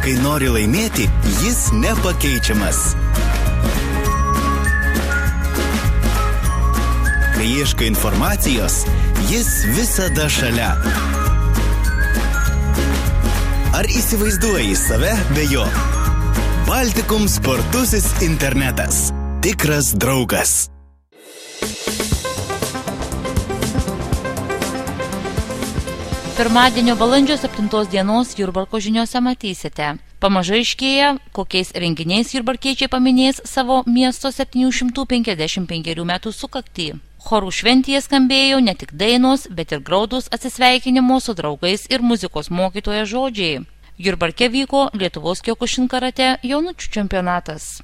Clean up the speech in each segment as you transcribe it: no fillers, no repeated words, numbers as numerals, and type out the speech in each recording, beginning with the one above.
Kai nori laimėti, jis nepakeičiamas. Kai ieškai informacijos, jis visada šalia. Ar įsivaizduoji save be jo? Baltikum spartusis internetas. Tikras draugas. Pirmadienio balandžio 7 dienos Jurbarko žiniose matysite. Pamažu aiškėja, kokiais renginiais jurbarkiečiai paminės savo miesto 755 metų sukaktį. Chorų šventėje skambėjo ne tik dainos, bet ir graudus atsisveikinimo su draugais ir muzikos mokytojo žodžiai. Jurbarke vyko Lietuvos Kiokušin karate jaunučių čempionatas.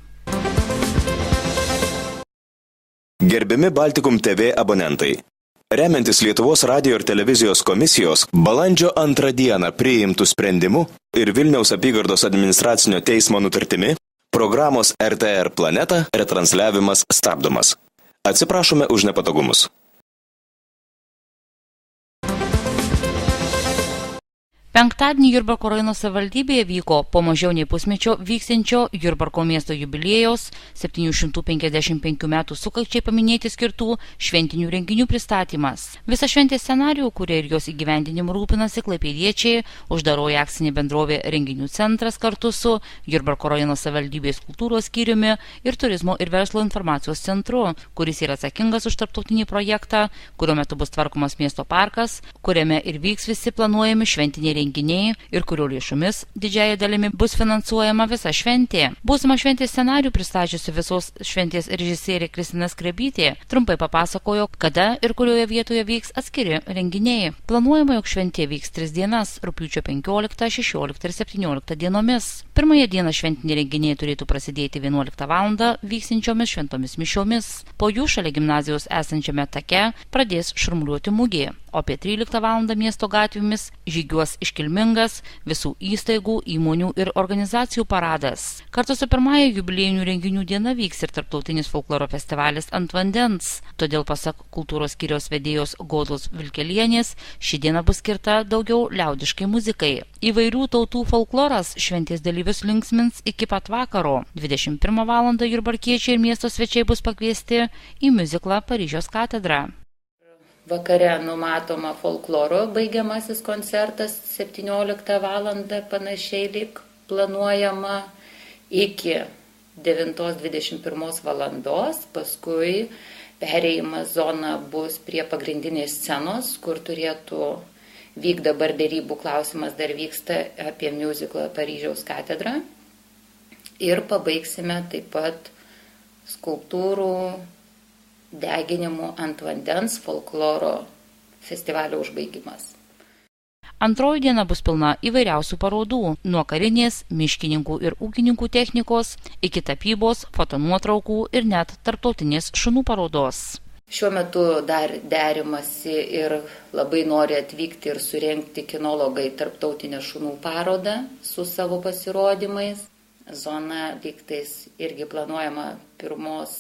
Gerbiami Baltikum TV abonentai. Remiantis Lietuvos radijo ir televizijos komisijos balandžio 2 dieną priimtų sprendimų ir Vilniaus apygardos administracinio teismo nutartimi, programos RTR Planeta retransliavimas stabdomas. Atsiprašome už nepatogumus. Penktadienį Jurbarko rajono savivaldybėje vyko po mažiau nei pusmečio vyksiančio Jurbarko miesto jubiliejaus 755 metų sukakčiai paminėti skirtų šventinių renginių pristatymas. Visą šventės scenarijų, kurie ir jos įgyvendinimu rūpinasi klaipėdiečiai, uždaroji akcinė bendrovė Renginių centras kartu su Jurbarko rajono savivaldybės kultūros skyriumi ir turizmo ir verslo informacijos centru, kuris yra atsakingas už tarptautinį projektą, kurio metu bus tvarkomas miesto parkas, kuriame ir vyks visi planuojami šventiniai renginiai ir kurio lėšomis didžiąja dalimi bus finansuojama visa šventė. Būsimą šventės scenarijų pristačiusi visos šventės režisierė Kristina Skrebytė trumpai papasakojo, kada ir kurioje vietoje vyks atskiri renginiai. Planuojama, jog šventė vyks 3 dienas – rugpjūčio 15, 16 ir 17 dienomis. Pirmąją dieną šventiniai renginiai turėtų prasidėti 11 val. Vyksinčiomis šventomis mišiomis. Po jų šalia gimnazijos esančiame take pradės šurmuliuoti mugė, o apie 13 val. Miesto gatvėmis žygiuos iškilmingas visų įstaigų, įmonių ir organizacijų paradas. Kartu su pirmąja jubiliejinių renginių diena vyks ir tarptautinis folkloro festivalis Ant vandens. Todėl pasak kultūros skyriaus vedėjos Godos Vilkelienės, ši diena bus skirta daugiau liaudiškai muzikai. Įvairių tautų folkloras šventės dalyvius linksmins iki pat vakaro. 21 val. Jurbarkiečiai ir miesto svečiai bus pakviesti į miuziklą Paryžiaus katedrą. Vakare numatoma folkloro baigiamasis koncertas 17 val. Panašiai lyg planuojama iki 9:21 val. Paskui perėjimas zona bus prie pagrindinės scenos, kur turėtų vyk dabar dėrybų klausimas dar vyksta apie miuziklą Paryžiaus katedrą. Ir pabaigsime taip pat skulptūrų deginimu Ant vandens folkloro festivalio užbaigimas. Antroji diena bus pilna įvairiausių parodų, nuo karinės, miškininkų ir ūkininkų technikos, iki tapybos, fotonuotraukų ir net tarptautinės šunų parodos. Šiuo metu dar derimasi ir labai nori atvykti ir surengti kinologai tarptautinę šunų parodą su savo pasirodymais. Zona lygtais irgi planuojama pirmos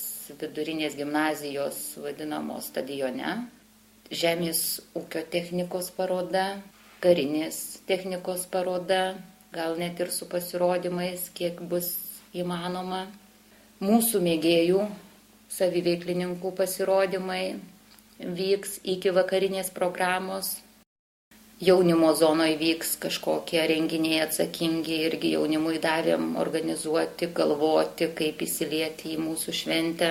vidurinės gimnazijos vadinamos stadione. Žemės ūkio technikos paroda, karinės technikos paroda, gal net ir su pasirodymais, kiek bus įmanoma. Mūsų mėgėjų saviveiklininkų pasirodymai vyks iki vakarinės programos. Jaunimo zonoje vyks kažkokie renginiai atsakingi, irgi jaunimui davėm organizuoti, galvoti, kaip įsilieti į mūsų šventę.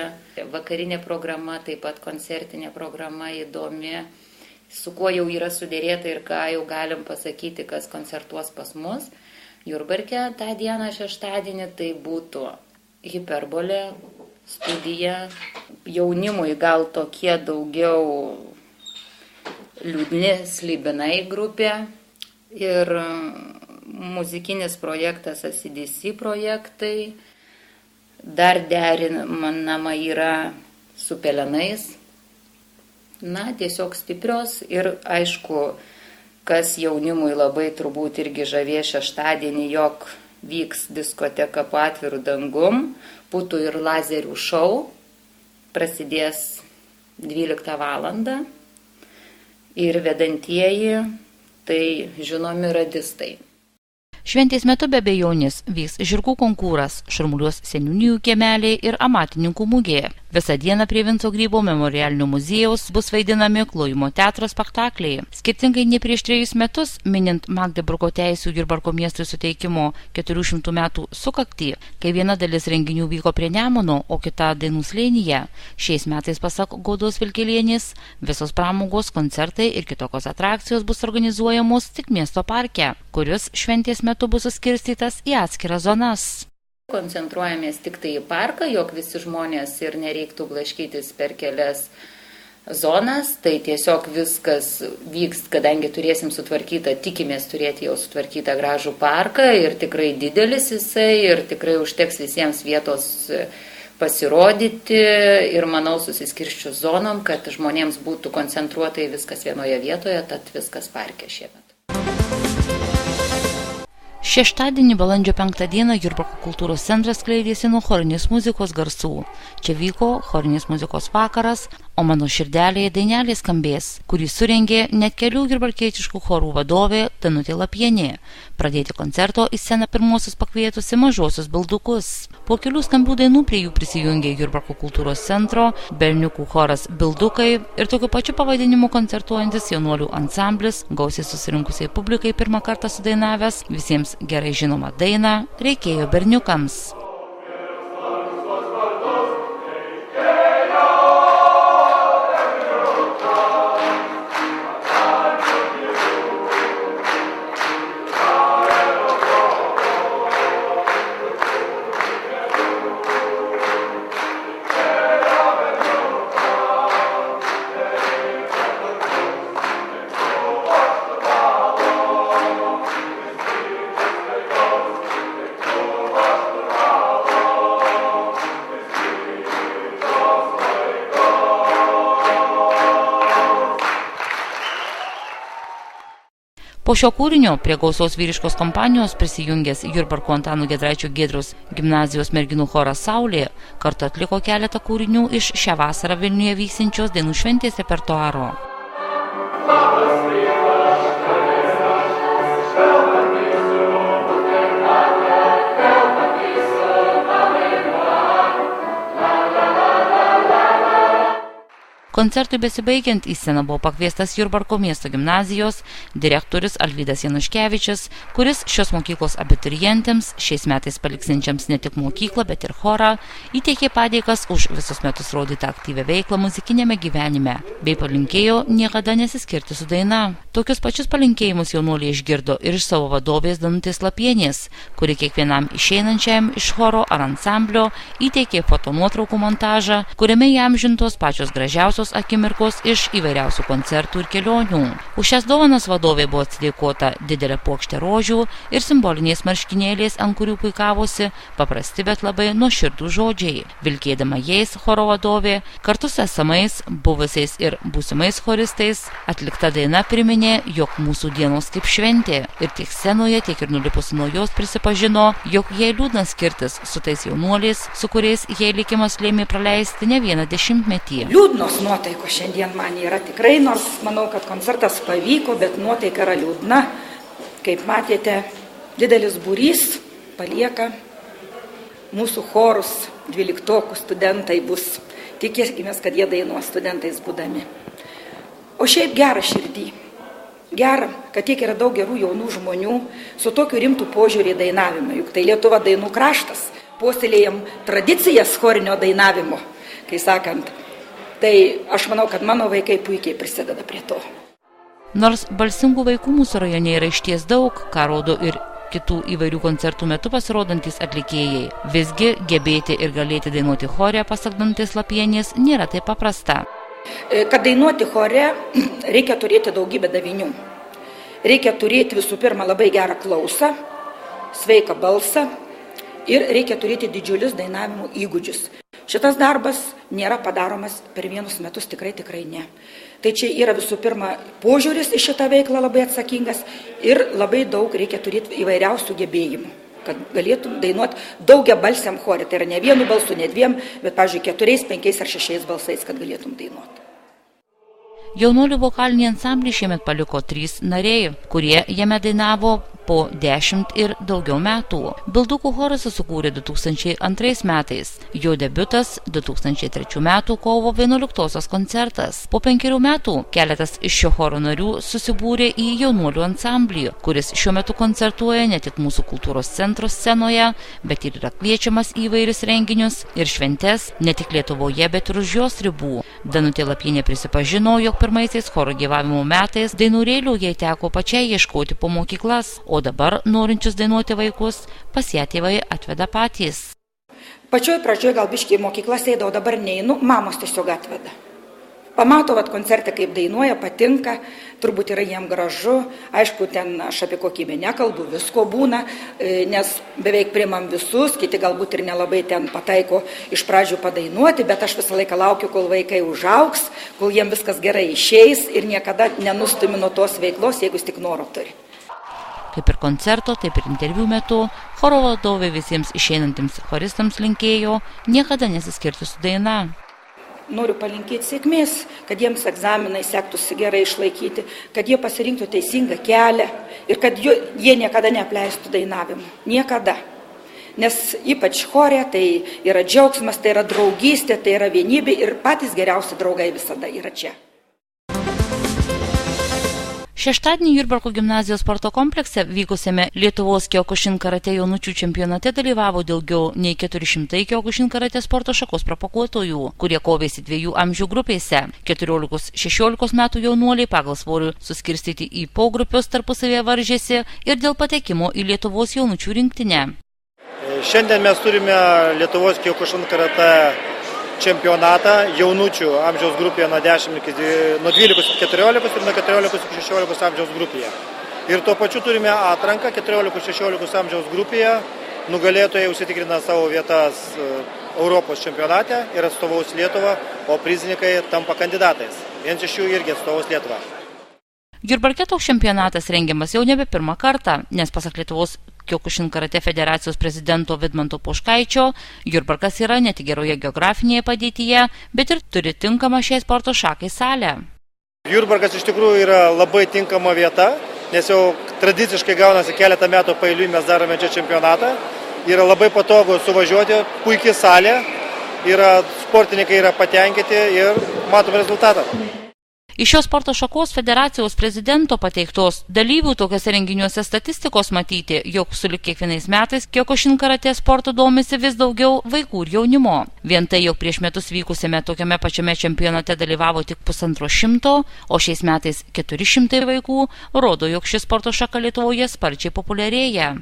Vakarinė programa, taip pat koncertinė programa įdomi, su kuo jau yra sudėrėta ir ką jau galim pasakyti, kas koncertuos pas mus. Jurbarke tą dieną šeštadienį tai būtų Hiperbolė, studija, jaunimui gal tokie daugiau liūdni slibinai grupė ir muzikinis projektas ACDC projektai. Dar derinama yra su pelenais. Na, tiesiog stiprios ir aišku, kas jaunimui labai turbūt irgi žavė šeštadienį, jog vyks diskoteka po atviru dangum, putų ir lazerių šou, prasidės 12 valandą. Ir vedantieji, tai žinomi radistai. Šventės metu be abejonės vyks žirgų konkuras, šurmuliuos seniūnijų kiemeliai ir amatininkų mugė. Visą dieną prie Vinco Grybo memorialinio muziejaus bus vaidinami Klojimo teatro spektakliai. Skirtingai nei prieš 3 metus, minint Magdeburgo teisių Jurbarko miestui suteikimo 400 metų sukaktį, kai viena dalis renginių vyko prie Nemuno, o kita Dainų slėnyje, šiais metais pasak Godos Vilkelienės, visos pramogos, koncertai ir kitokios atrakcijos bus organizuojamos tik miesto parke, kuris šventės metu bus suskirstytas į atskiras zonas. Koncentruojamės tik tai į parką, jog visi žmonės ir nereiktų blaškytis per kelias zonas, tai tiesiog viskas vyks, kadangi turėsim sutvarkytą, tikimės turėti jau sutvarkytą gražų parką ir tikrai didelis jisai ir tikrai užteks visiems vietos pasirodyti ir manau susiskirščius zonom, kad žmonėms būtų koncentruotai viskas vienoje vietoje, tad viskas parke šiemet. Šeštadienį balandžio 5 dieną Jurbarko kultūros centras skleidėsi nuo chorinės muzikos garsų. Čia vyko chorinės muzikos vakaras, o mano širdelėje dainelė skambės, kurį surengė net kelių jurbarkietiškų chorų vadovė Danutė Lapienė. Pradėti koncerto į sceną pirmosius pakvietusi mažosius Bildukus. Po kelių skambių dainų prie jų prisijungė Jurbarko kultūros centro, berniukų choras Bildukai ir tokiu pačiu pavadinimu koncertuojantis jaunuolių ansamblis, gausiai susirinkusiai publikai pirmą kartą sudainavęs visiems gerai žinoma dainą Reikėjo berniukams. Po šio kūrinio prie gausaus vyriškos kompanijos prisijungęs Jurbarko Antano Giedraičio Giedriaus gimnazijos merginų choras Saulė kartu atliko keletą kūrinių iš šią vasarą Vilniuje vyksiančios dainų šventės repertuaro. Koncertui besibaigiant į sceną buvo pakviestas Jurbarko miesto gimnazijos direktorius Alvydas Januškevičius, kuris šios mokyklos abiturientėms, šiais metais paliksinčiams ne tik mokyklą, bet ir chorą, įteikė padėkas už visus metus rodytą aktyvią veiklą muzikinėme gyvenime, bei palinkėjo niekada nesiskirti su daina. Tokius pačius palinkėjimus jaunuoliai išgirdo ir iš savo vadovės Danutės Lapienės, kuri kiekvienam išeinančiam iš choro ar ansamblio įteikė fotonuotraukų montažą, kuriame įamžintos pačios gražiausios akimirkos iš įvairiausių koncertų ir kelionių. Už šias dovanas vadovė buvo atsidėkota didelė puokštė rožių ir simbolinės marškinėlės, ant kurių puikavosi paprasti, bet labai nuoširdūs žodžiai. Vilkėdama jais choro vadovė, kartu su esamais, buvusiais ir būsimais choristais, atlikta daina priminė, jog mūsų dienos kaip šventė. Ir tiek scenoje, tiek ir nulipusi nuo jos prisipažino, jog jai liūdna skirtis su tais jaunuoliais, su kuriais jai likimas lėmė praleisti ne vieną dešimtmetį. Liūdnos nuotaikos šiandien man yra tikrai, nors manau, kad koncertas pavyko, bet nuotaika yra liūdna. Kaip matėte, didelis būrys palieka mūsų chorus, 12 studentai bus. Tikėkime, kad jie dainuos studentais būdami. O šiaip gera širdį. Gera, kad tiek yra daug gerų jaunų žmonių su tokiu rimtu požiūrį į dainavimą. Juk tai Lietuva dainų kraštas. Puoselėjam tradicijas chorinio dainavimo, kai sakant. Tai aš manau, kad mano vaikai puikiai prisideda prie to. Nors balsingų vaikų mūsų rajone yra išties daug, ką rodo ir kitų įvairių koncertų metu pasirodantis atlikėjai. Visgi gebėti ir galėti dainuoti chore, pasak Danutės Lapienės, nėra taip paprasta. Kad dainuoti chore, reikia turėti daugybę davinių. Reikia turėti visų pirma labai gerą klausą, sveiką balsą ir reikia turėti didžiulius dainavimo įgūdžius. Šitas darbas nėra padaromas per vienus metus, tikrai ne. Tai čia yra visų pirma požiūris į šitą veiklą labai atsakingas ir labai daug reikia turėti įvairiausių gebėjimų, kad galėtum dainuoti daugiabalsiam chore. Tai yra ne vienu balsu, ne dviem, bet, pavyzdžiui, 4, 5 ar 6 balsais, kad galėtum dainuoti. Jaunuolių vokalinį ansamblį šiemet paliko 3 nariai, kurie jame dainavo po 10 ir daugiau metų. Bildukų choras susikūrė 2002 metais. Jo debiutas 2003 metų kovo 11 koncertas. Po 5 metų keletas iš šio choro narių susibūrė į jaunuolių ansamblį, kuris šiuo metu koncertuoja ne tik mūsų kultūros centro scenoje, bet ir yra kviečiamas į įvairius renginius ir šventes ne tik Lietuvoje, bet ir už jos ribų. Danutė Lapienė prisipažino, jog pirmaisiais choro gyvavimo metais dainūrėlių jai teko pačiai ieškoti po mokyklas, o dabar norinčius dainuoti vaikus pas ją tėvai atveda patys. Pačioj pradžioj gal biškai mokyklas eidavo, dabar neinu, mamos tiesiog atveda. Pamato, koncerte kaip dainuoja, patinka, turbūt yra jiem gražu, aišku, ten aš apie kokybę nekalbu, visko būna, nes beveik priimam visus, kiti galbūt ir nelabai ten pataiko iš pradžių padainuoti, bet aš visą laiką laukiu, kol vaikai užaugs, kol jiem viskas gerai išeis ir niekada nenustumi nuo tos veiklos, jeigu tik noro turi. Kaip ir koncerto, taip ir interviu metu, choro vadovai visiems išeinantiems choristams linkėjo niekada nesiskirti su daina. Noriu palinkėti sėkmės, kad jiems egzaminai sektųsi gerai išlaikyti, kad jie pasirinktų teisingą kelią ir kad jie niekada neapleistų dainavimą. Niekada. Nes ypač chore tai yra džiaugsmas, tai yra draugystė, tai yra vienybė ir patys geriausi draugai visada yra čia. Šeštadienį Jurbarko gimnazijos sporto komplekse vykusiame Lietuvos Kiokušin karate jaunučių čempionate dalyvavo daugiau nei 400 Kiokušin karate sporto šakos propaguotojų, kurie kovėsi 2 amžių grupėse. 14-16 metų jaunuoliai pagal svorį suskirstyti į pogrupius tarpusavėje varžėsi ir dėl patekimo į Lietuvos jaunučių rinktinę. Šiandien mes turime Lietuvos Kiokušin karate čempionatą jaunučių amžiaus grupėje nuo 12 iki 14 ir nuo 14 iki 16 amžiaus grupėje. Ir tuo pačiu turime atranką 14-16 amžiaus grupėje. Nugalėtojai užsitikrina savo vietas Europos čempionate ir atstovaus Lietuvą, o prizininkai tampa kandidatais. Vienas iš jų irgi atstovaus Lietuvą. Jurbarke toks čempionatas rengiamas jau nebe pirmą kartą, nes pasak Lietuvos Kiokušin karate federacijos prezidento Vidmanto Poškaičio, Jurbarkas yra ne tik geroje geografinėje padėtyje, bet ir turi tinkamą šiai sporto šakai salę. Jurbarkas iš tikrųjų yra labai tinkama vieta, nes jau tradiciškai gaunasi keletą metų paeiliui mes darome čia čempionatą. Yra labai patogu suvažiuoti, puikiai salė, sportininkai yra patenkinti ir matome rezultatą. Iš šios sporto šakos federacijos prezidento pateiktos dalyvių tokiuose renginiuose statistikos matyti, jog sulig kiekvienais metais Kiokušin karate sporto domisi vis daugiau vaikų ir jaunimo. Vien tai, jog prieš metus vykusiame tokiame pačiame čempionate dalyvavo tik 150, o šiais metais 400 vaikų, rodo, jog ši sporto šaka Lietuvoje sparčiai populiarėja.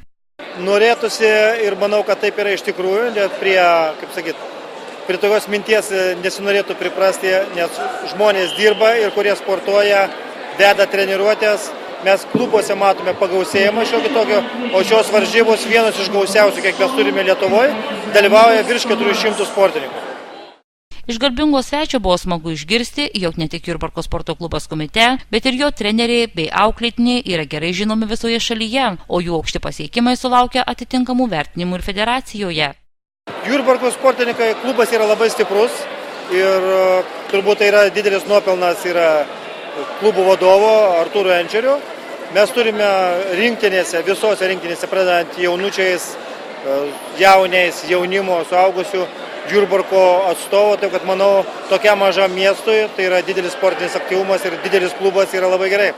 Norėtųsi ir manau, kad taip yra iš tikrųjų, net prie tokios minties nesinorėtų priprasti, nes žmonės dirba ir kurie sportuoja, veda treniruotės. Mes klubuose matome pagausėjimą šiokį tokio, o šios varžybos vienos iš gausiausių, kiek mes turime Lietuvoje, dalyvauja virš 400 sportininkų. Iš garbingo svečio buvo smagu išgirsti, jog ne tik Jurbarko sporto klubas Komite, bet ir jo treneriai bei auklėtiniai yra gerai žinomi visoje šalyje, o jų aukšti pasiekimai sulaukia atitinkamų vertinimų ir federacijoje. Jurbarko sportininkai klubas yra labai stiprus ir turbūt tai yra didelis nuopelnas yra klubų vadovo Artūro Enčerio. Mes turime rinktinėse, visose rinktinėse, pradedant jaunučiais, jauniais, jaunimo, suaugusių Jurbarko atstovo, taip kad manau, tokiam mažam miestui tai yra didelis sportinis aktyvumas ir didelis klubas yra labai gerai.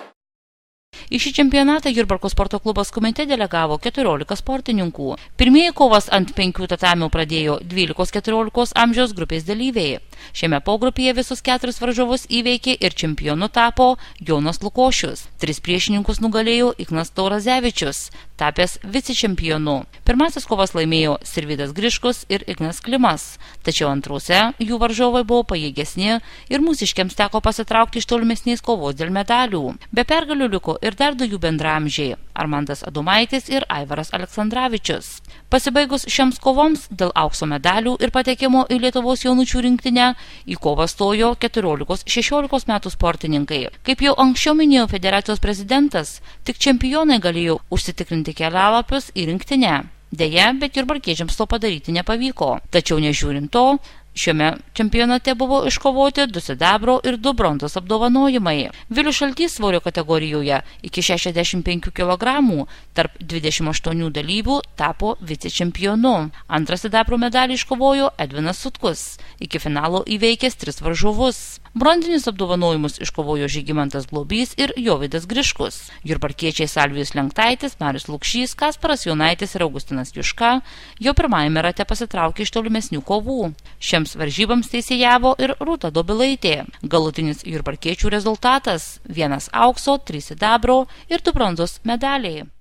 Į šį čempionatą Jurbarko sporto klubas Komite delegavo 14 sportininkų. Pirmieji kovas ant 5 tatamių pradėjo 12-14 amžiaus grupės dalyviai. Šiame pogrupyje visus 4 varžovus įveikė ir čempionu tapo Jonas Lukošius. 3 priešininkus nugalėjo Ignas Taurazevičius, tapęs vicečempionu. Pirmasis kovas laimėjo Sirvydas Griškus ir Ignas Klimas, tačiau antruose jų varžovai buvo pajėgesni ir mūsiškiams teko pasitraukti iš tolimesnės kovos dėl medalių. Be pergalių liko ir dar 2 jų bendramžiai – Armandas Adomaitis ir Aivaras Aleksandраvičius. Pasibaigus šiems kovoms dėl aukso medalių ir patekimo į Lietuvos jaunučių rinktinę, į kovą stojo 14-16 metų sportininkai. Kaip jau anksčiau minėjo federacijos prezidentas, tik čempionai galėjo užsitikrinti kelialapius į rinktinę. Deja, bet jurbarkiečiams to padaryti nepavyko. Tačiau nežiūrint to, Šiame čempionate buvo iškovoti 2 sidabro ir 2 bronzos apdovanojimai. Vilius Šaltys svorio kategorijoje iki 65 kg tarp 28 dalyvių tapo vicečempionu. Antrą sidabro medalį iškovojo Edvinas Sutkus, iki finalo įveikęs 3 varžovus. Bronzinius apdovanojimus iškovojo Žygimantas Globys ir Jovydas Griškus. Jurbarkiečiai Salvijus Lenktaitis, Marius Lukšys, Kasparas Jonaitis ir Augustinas Juška jau pirmajame rate pasitraukė iš tolimesnių kovų. Šiems varžybams teisėjavo ir Rūta Dobilaitė. Galutinis jurbarkiečių rezultatas – 1 aukso, 3 sidabro ir 2 bronzos medaliai.